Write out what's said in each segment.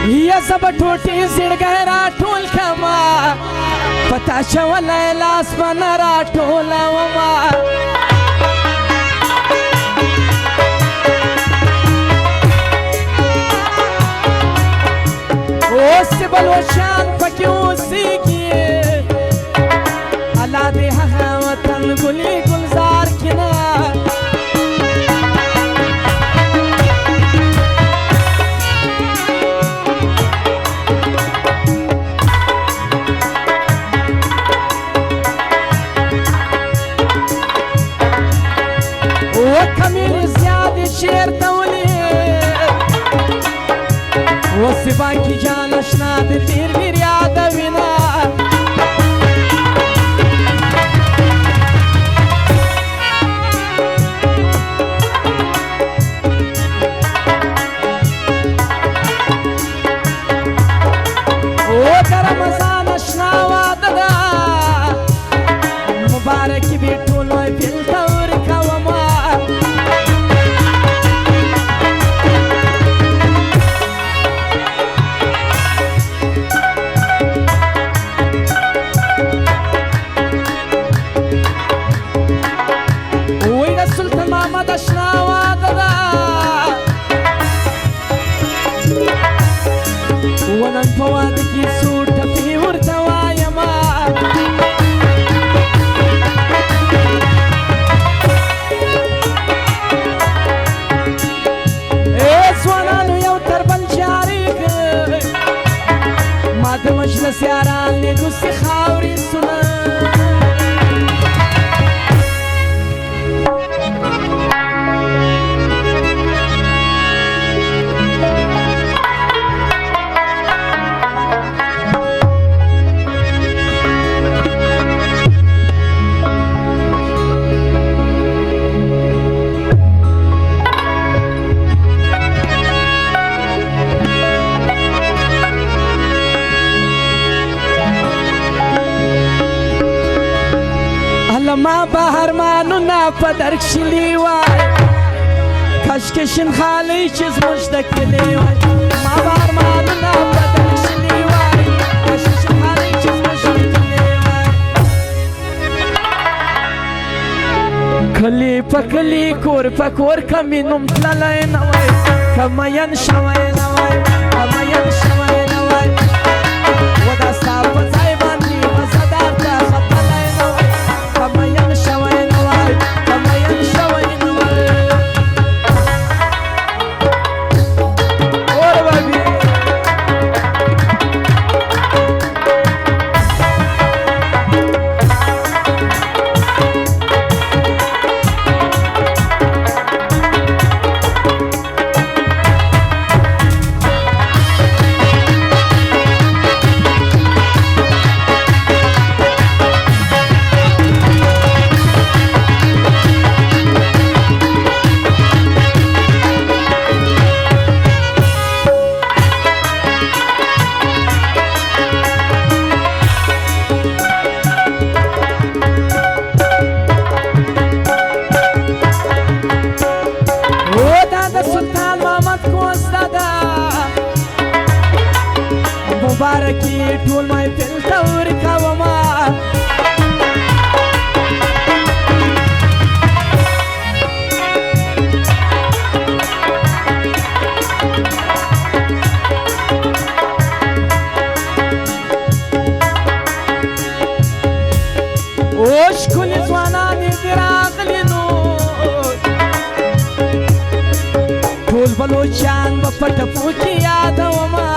ये सब ठोटी सिड़ गहरा ठोल खमा पता चवला लास बनरा ठोला वमा ओसे बलो शान पक्यों सीखी अल्लाह दे हाँ वतन गुली गुलजार किना शेर तौली वो सिबा की जान अशना तीर भी याद विना वो कर मजान अशना वादा मुबारक भी टोलो फिल्ता और कवमा ونن فوادك يسور تفي ورتوايا ما اسوانانو يو تربل شاريك ما دمجلس ياران لقوسي خاوري سنان ما بهر مانو نا پدرک شلی وای کشکشن خالی چیز مشتکلی وای ما بهر مانو نا پدرک شلی وای کشکشن خالی چیز مشتکلی وای کلی پکلی کور پکور کمینم تلالای نوای کمین شوای نوای کمین شوای نوای ودا صاحب زایبانی مزدار تا خطلای نوای کمین شوای نوای کمین شوای نوای اور بابی मुबारकी टूल माय फिल्ता और कावमा ओश कुल जवाना निरागलिनो टूल बलोचान बपट फूकी यादवमा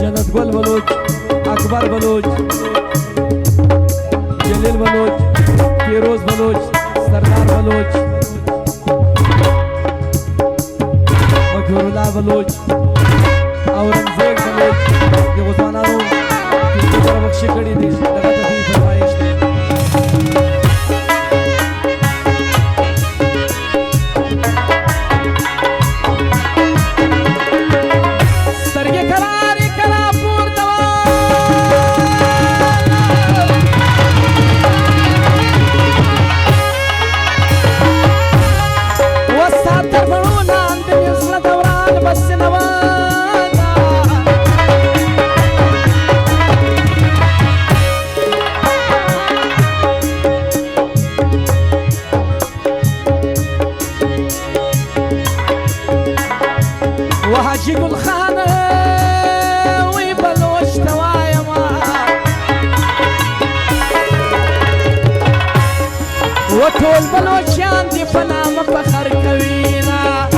जन्नत गुल बलोच अकबर बलोच जलील बलोच फिरोज बलोच सरदार बलोच मखबरुल्लाह बलोच औरंगजेब बलोच ये उस्मानानो की बख्शी कड़ी थी लगा थी फरमाइश सरगे करारी करा حاجي قل خانه ويبلوش توايا ما وطول بلوشان دي فنام فخر كوينا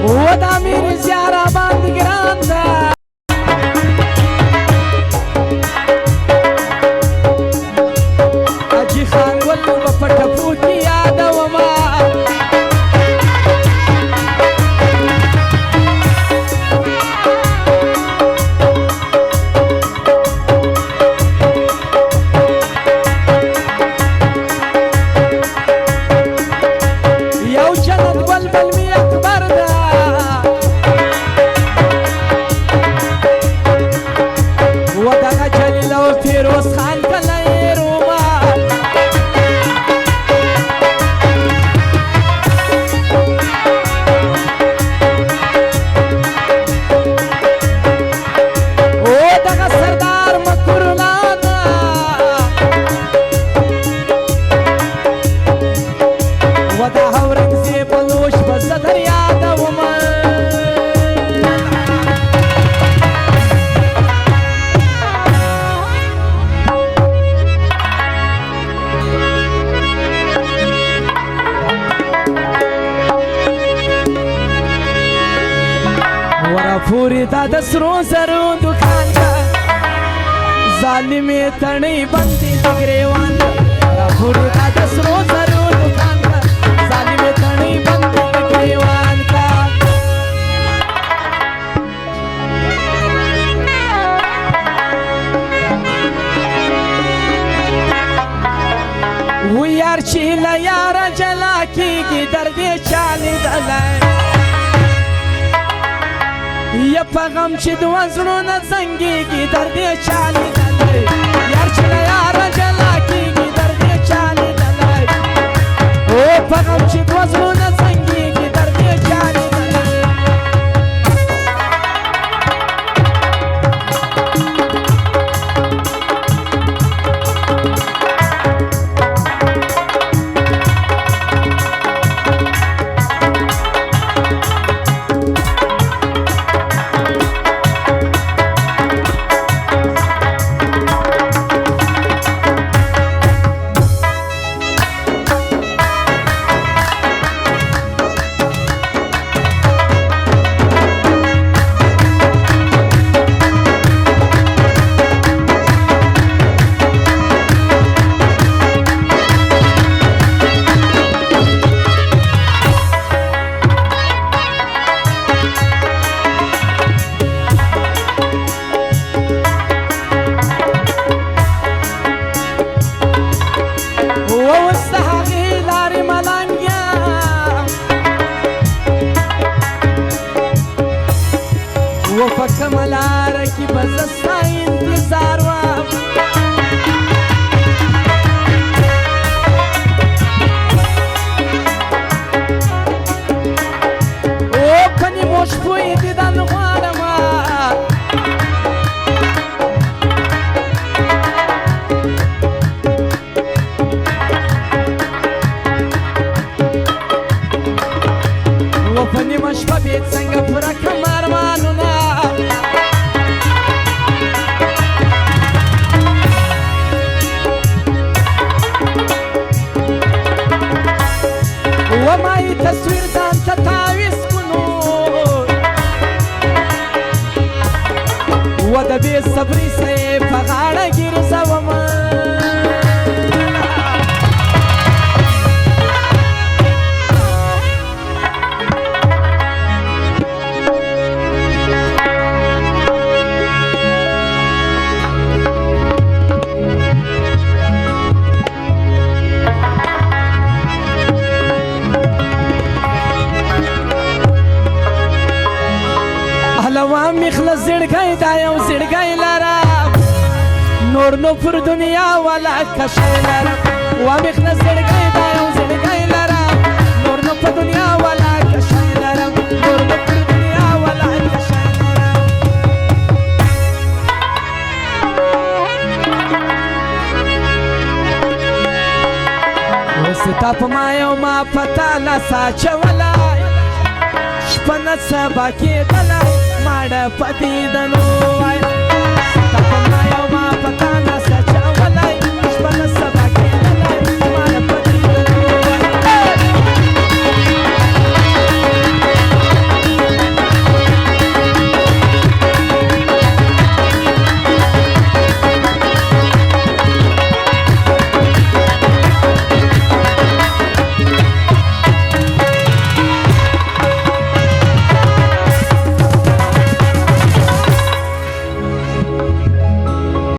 ودا ميري زيارة باند گراندا اجي خان ولو بپٹپو کی یاد وما یو جنت بلبل می اکبر دا ودغه جلیل او فیروز خان کله روما ودغه سردار مکرولانا ودا اورنګزیب بلوش بزدر یادوما ورا پوری دا د سرو زرو دکان دا ظالمې تڼۍ بندې د ګریوان دا ورا پوری دا د سرو زرو دکان دا ظالمې تڼۍ بندې د ګریوان دا و یار چې له یاره جلا کېږي درد یې چا لیدلی یا پیغام چې دوه زړونه زنګېږي درد یې چا لیدلی یار چې له یاره جلا کېږي درد یې چا لیدلی او پیغام چې دوه زړونه زنګېږي درد یې چا لیدلی وفکم لاره کی بزستا انتظار وام او کنی موش پوی دیدن غوارم و پنی مش پبیت سنگ پرکم ارمانونا ومای تصویر ځان ته تعویض کړو و د بې صبري سه په غاړه ګرځوم پهلوان مخلص زړګی دا یو زړګی لرم نور نو پر دنیا ولا کشی لرم و مخلص زړګی دا یو زړګی لرم نور نو په دنیا ولا کشی لرم نور نو پر دنیا ولا کشی لرم صاپ ما یو ما پتا لاسا چولای شپه نڅه به کېدلی ماړه په دیدنو وای